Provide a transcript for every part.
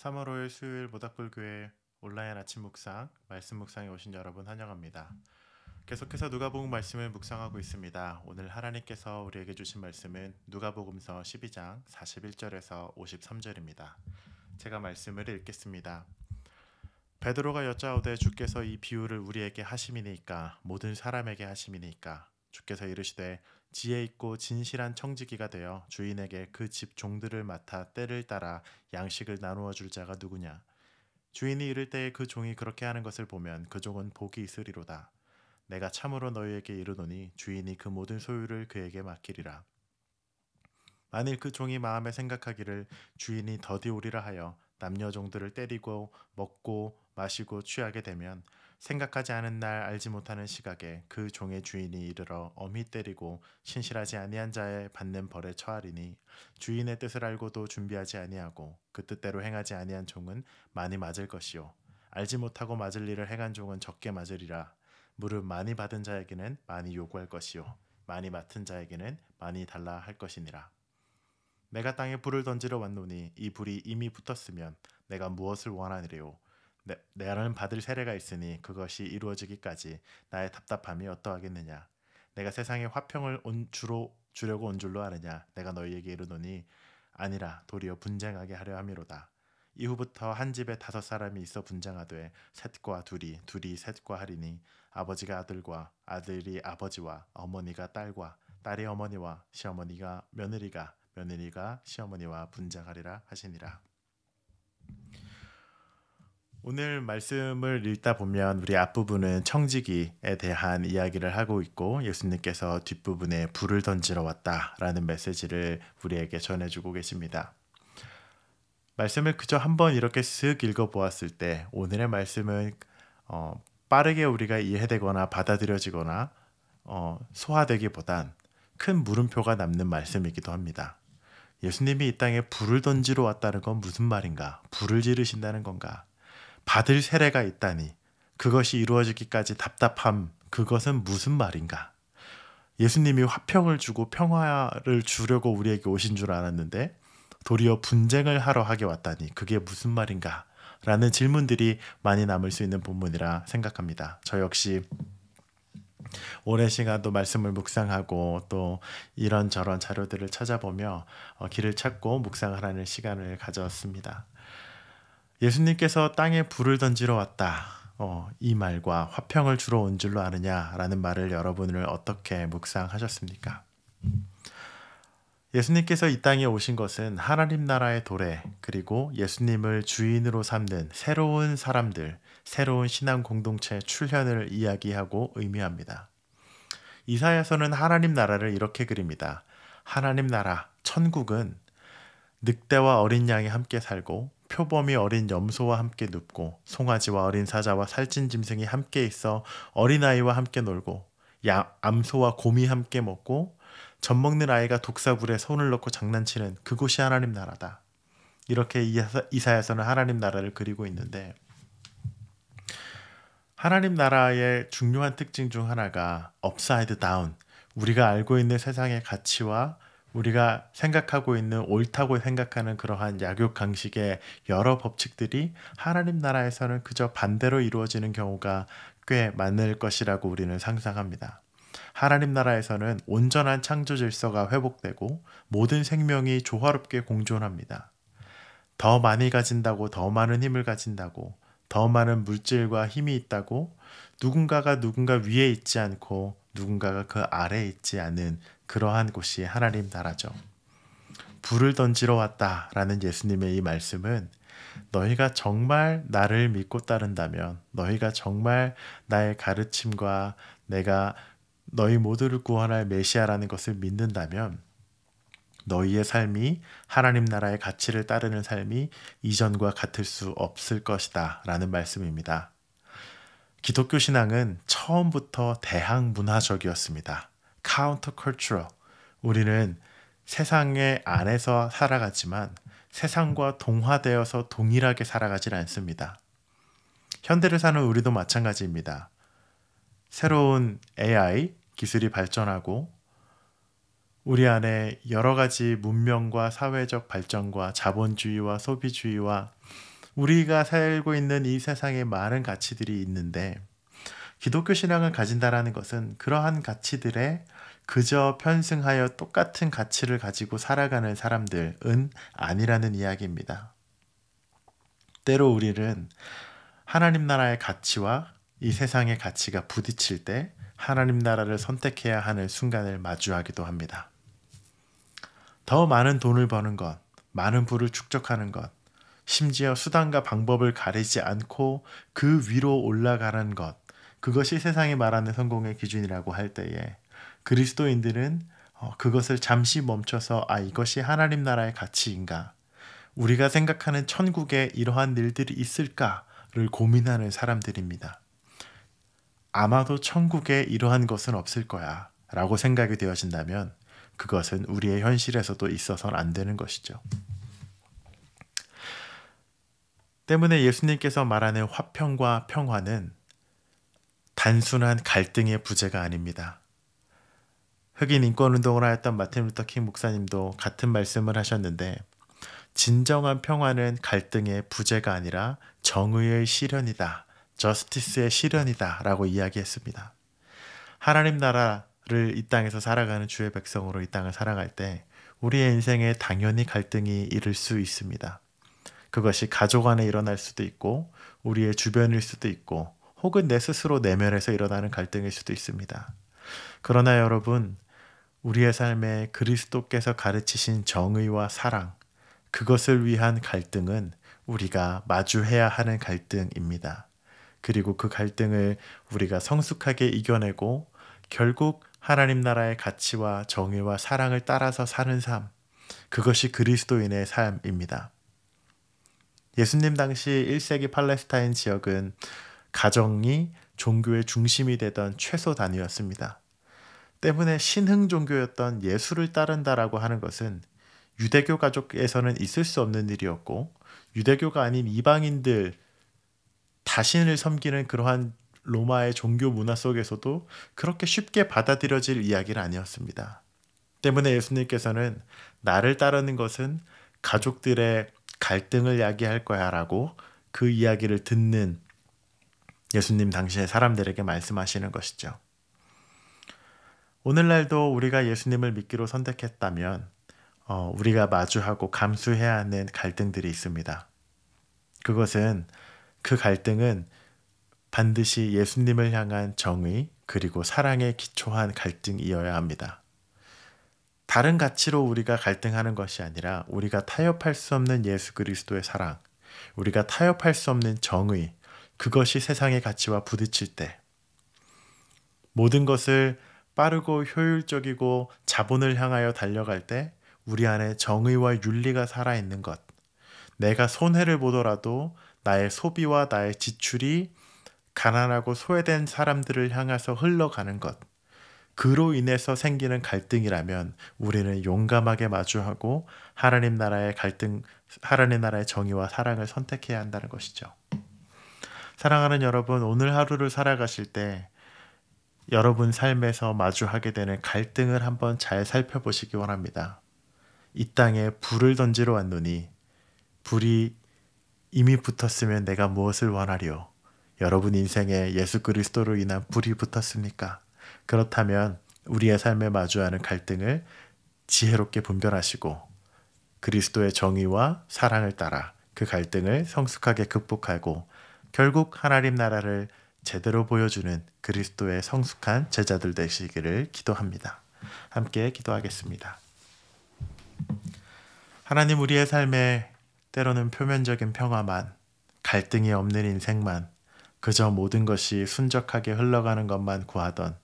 3월 5일 수요일 모닥불교회 온라인 아침 묵상, 말씀 묵상에 오신 여러분 환영합니다. 계속해서 누가복음 말씀을 묵상하고 있습니다. 오늘 하나님께서 우리에게 주신 말씀은 누가복음서 12장 41절에서 53절입니다. 제가 말씀을 읽겠습니다. 베드로가 여짜오되 주께서 이 비유를 우리에게 하심이니까 모든 사람에게 하심이니까 주께서 이르시되 지혜 있고 진실한 청지기가 되어 주인에게 그 집 종들을 맡아 때를 따라 양식을 나누어 줄 자가 누구냐. 주인이 이를 때에 그 종이 그렇게 하는 것을 보면 그 종은 복이 있으리로다. 내가 참으로 너희에게 이르노니 주인이 그 모든 소유를 그에게 맡기리라. 만일 그 종이 마음에 생각하기를 주인이 더디 오리라 하여 남녀 종들을 때리고 먹고 마시고 취하게 되면 생각하지 않은 날 알지 못하는 시각에 그 종의 주인이 이르러 엄히 때리고 신실하지 아니한 자의 받는 벌에 처하리니 주인의 뜻을 알고도 준비하지 아니하고 그 뜻대로 행하지 아니한 종은 많이 맞을 것이요 알지 못하고 맞을 일을 행한 종은 적게 맞으리라. 무릇 많이 받은 자에게는 많이 요구할 것이요 많이 맡은 자에게는 많이 달라 할 것이니라. 내가 땅에 불을 던지러 왔노니 이 불이 이미 붙었으면 내가 무엇을 원하느뇨. 나는 받을 세례가 있으니 그것이 이루어지기까지 나의 답답함이 어떠하겠느냐. 내가 세상에 화평을 주려고 온 줄로 아느냐. 내가 너희에게 이르노니 아니라 도리어 분쟁하게 하려 함이로다. 이후부터 한 집에 5사람이 있어 분쟁하되 셋과 둘이 둘이 셋과 하리니 아버지가 아들과 아들이 아버지와 어머니가 딸과 딸이 어머니와 시어머니가 며느리가 며느리가 시어머니와 분쟁하리라 하시니라. 오늘 말씀을 읽다 보면 우리 앞부분은 청지기에 대한 이야기를 하고 있고 예수님께서 뒷부분에 불을 던지러 왔다라는 메시지를 우리에게 전해주고 계십니다. 말씀을 그저 한번 이렇게 쓱 읽어보았을 때 오늘의 말씀은 빠르게 우리가 이해되거나 받아들여지거나 소화되기보단 큰 물음표가 남는 말씀이기도 합니다. 예수님이 이 땅에 불을 던지러 왔다는 건 무슨 말인가? 불을 지르신다는 건가? 받을 세례가 있다니 그것이 이루어지기까지 답답함, 그것은 무슨 말인가? 예수님이 화평을 주고 평화를 주려고 우리에게 오신 줄 알았는데 도리어 분쟁을 하러 하게 왔다니 그게 무슨 말인가? 라는 질문들이 많이 남을 수 있는 본문이라 생각합니다. 저 역시 오랜 시간 또 말씀을 묵상하고 또 이런저런 자료들을 찾아보며 길을 찾고 묵상하라는 시간을 가졌습니다. 예수님께서 땅에 불을 던지러 왔다. 이 말과 화평을 주러 온 줄로 아느냐라는 말을 여러분을 어떻게 묵상하셨습니까? 예수님께서 이 땅에 오신 것은 하나님 나라의 도래 그리고 예수님을 주인으로 삼는 새로운 사람들, 새로운 신앙 공동체 출현을 이야기하고 의미합니다. 이사야서는 하나님 나라를 이렇게 그립니다. 하나님 나라, 천국은 늑대와 어린 양이 함께 살고 표범이 어린 염소와 함께 눕고 송아지와 어린 사자와 살찐 짐승이 함께 있어 어린아이와 함께 놀고 암소와 곰이 함께 먹고 젖먹는 아이가 독사굴에 손을 넣고 장난치는 그곳이 하나님 나라다. 이렇게 이사야서는 하나님 나라를 그리고 있는데 하나님 나라의 중요한 특징 중 하나가 업사이드 다운, 우리가 알고 있는 세상의 가치와 우리가 생각하고 있는 옳다고 생각하는 그러한 약육강식의 여러 법칙들이 하나님 나라에서는 그저 반대로 이루어지는 경우가 꽤 많을 것이라고 우리는 상상합니다. 하나님 나라에서는 온전한 창조 질서가 회복되고 모든 생명이 조화롭게 공존합니다. 더 많이 가진다고 더 많은 힘을 가진다고 더 많은 물질과 힘이 있다고 누군가가 누군가 위에 있지 않고 누군가가 그 아래에 있지 않은 그러한 곳이 하나님 나라죠. 불을 던지러 왔다라는 예수님의 이 말씀은 너희가 정말 나를 믿고 따른다면 너희가 정말 나의 가르침과 내가 너희 모두를 구원할 메시아라는 것을 믿는다면 너희의 삶이 하나님 나라의 가치를 따르는 삶이 이전과 같을 수 없을 것이다 라는 말씀입니다. 기독교 신앙은 처음부터 대항문화적이었습니다. countercultural. 우리는 세상의 안에서 살아가지만 세상과 동화되어서 동일하게 살아가질 않습니다. 현대를 사는 우리도 마찬가지입니다. 새로운 AI 기술이 발전하고 우리 안에 여러 가지 문명과 사회적 발전과 자본주의와 소비주의와 우리가 살고 있는 이 세상에 많은 가치들이 있는데 기독교 신앙을 가진다라는 것은 그러한 가치들에 그저 편승하여 똑같은 가치를 가지고 살아가는 사람들은 아니라는 이야기입니다. 때로 우리는 하나님 나라의 가치와 이 세상의 가치가 부딪힐 때 하나님 나라를 선택해야 하는 순간을 마주하기도 합니다. 더 많은 돈을 버는 것, 많은 부를 축적하는 것, 심지어 수단과 방법을 가리지 않고 그 위로 올라가는 것, 그것이 세상이 말하는 성공의 기준이라고 할 때에 그리스도인들은 그것을 잠시 멈춰서 이것이 하나님 나라의 가치인가? 우리가 생각하는 천국에 이러한 일들이 있을까를 고민하는 사람들입니다. 아마도 천국에 이러한 것은 없을 거야 라고 생각이 되어진다면 그것은 우리의 현실에서도 있어서는 안 되는 것이죠. 때문에 예수님께서 말하는 화평과 평화는 단순한 갈등의 부재가 아닙니다. 흑인 인권운동을 하였던 마틴 루터 킹 목사님도 같은 말씀을 하셨는데 진정한 평화는 갈등의 부재가 아니라 정의의 실현이다. 저스티스의 실현이다 라고 이야기했습니다. 하나님 나라를 이 땅에서 살아가는 주의 백성으로 이 땅을 살아갈 때 우리의 인생에 당연히 갈등이 이를 수 있습니다. 그것이 가족 안에 일어날 수도 있고 우리의 주변일 수도 있고 혹은 내 스스로 내면에서 일어나는 갈등일 수도 있습니다. 그러나 여러분, 우리의 삶에 그리스도께서 가르치신 정의와 사랑, 그것을 위한 갈등은 우리가 마주해야 하는 갈등입니다. 그리고 그 갈등을 우리가 성숙하게 이겨내고 결국 하나님 나라의 가치와 정의와 사랑을 따라서 사는 삶, 그것이 그리스도인의 삶입니다. 예수님 당시 1세기 팔레스타인 지역은 가정이 종교의 중심이 되던 최소 단위였습니다. 때문에 신흥 종교였던 예수를 따른다라고 하는 것은 유대교 가족에서는 있을 수 없는 일이었고 유대교가 아닌 이방인들 자신을 섬기는 그러한 로마의 종교 문화 속에서도 그렇게 쉽게 받아들여질 이야기는 아니었습니다. 때문에 예수님께서는 나를 따르는 것은 가족들의 갈등을 야기할 거야 라고 그 이야기를 듣는 예수님 당시의 사람들에게 말씀하시는 것이죠. 오늘날도 우리가 예수님을 믿기로 선택했다면 우리가 마주하고 감수해야 하는 갈등들이 있습니다. 그 갈등은 반드시 예수님을 향한 정의 그리고 사랑에 기초한 갈등이어야 합니다. 다른 가치로 우리가 갈등하는 것이 아니라 우리가 타협할 수 없는 예수 그리스도의 사랑, 우리가 타협할 수 없는 정의, 그것이 세상의 가치와 부딪힐 때 모든 것을 빠르고 효율적이고 자본을 향하여 달려갈 때 우리 안에 정의와 윤리가 살아있는 것, 내가 손해를 보더라도 나의 소비와 나의 지출이 가난하고 소외된 사람들을 향해서 흘러가는 것, 그로 인해서 생기는 갈등이라면 우리는 용감하게 마주하고 하나님 나라의 하나님 나라의 정의와 사랑을 선택해야 한다는 것이죠. 사랑하는 여러분, 오늘 하루를 살아가실 때 여러분 삶에서 마주하게 되는 갈등을 한번 잘 살펴보시기 원합니다. 이 땅에 불을 던지러 왔노니 불이 이미 붙었으면 내가 무엇을 원하리요? 여러분 인생에 예수 그리스도로 인한 불이 붙었습니까? 그렇다면 우리의 삶에 마주하는 갈등을 지혜롭게 분별하시고 그리스도의 정의와 사랑을 따라 그 갈등을 성숙하게 극복하고 결국 하나님 나라를 제대로 보여주는 그리스도의 성숙한 제자들 되시기를 기도합니다. 함께 기도하겠습니다. 하나님, 우리의 삶에 때로는 표면적인 평화만, 갈등이 없는 인생만, 그저 모든 것이 순적하게 흘러가는 것만 구하던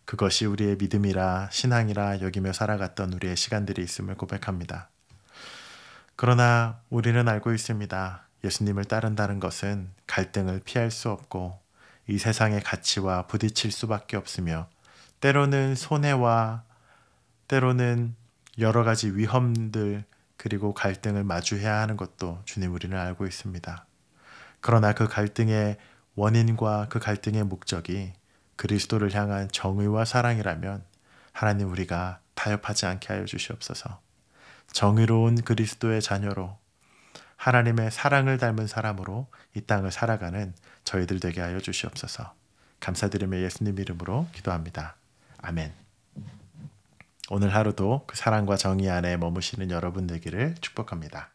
그것이 우리의 믿음이라 신앙이라 여기며 살아갔던 우리의 시간들이 있음을 고백합니다. 그러나 우리는 알고 있습니다. 예수님을 따른다는 것은 갈등을 피할 수 없고 이 세상의 가치와 부딪힐 수밖에 없으며 때로는 손해와 때로는 여러 가지 위험들 그리고 갈등을 마주해야 하는 것도 주님 우리는 알고 있습니다. 그러나 그 갈등의 원인과 그 갈등의 목적이 그리스도를 향한 정의와 사랑이라면 하나님 우리가 타협하지 않게 하여 주시옵소서. 정의로운 그리스도의 자녀로 하나님의 사랑을 닮은 사람으로 이 땅을 살아가는 저희들 되게 하여 주시옵소서. 감사드리며 예수님 이름으로 기도합니다. 아멘. 오늘 하루도 그 사랑과 정의 안에 머무시는 여러분 되기를 축복합니다.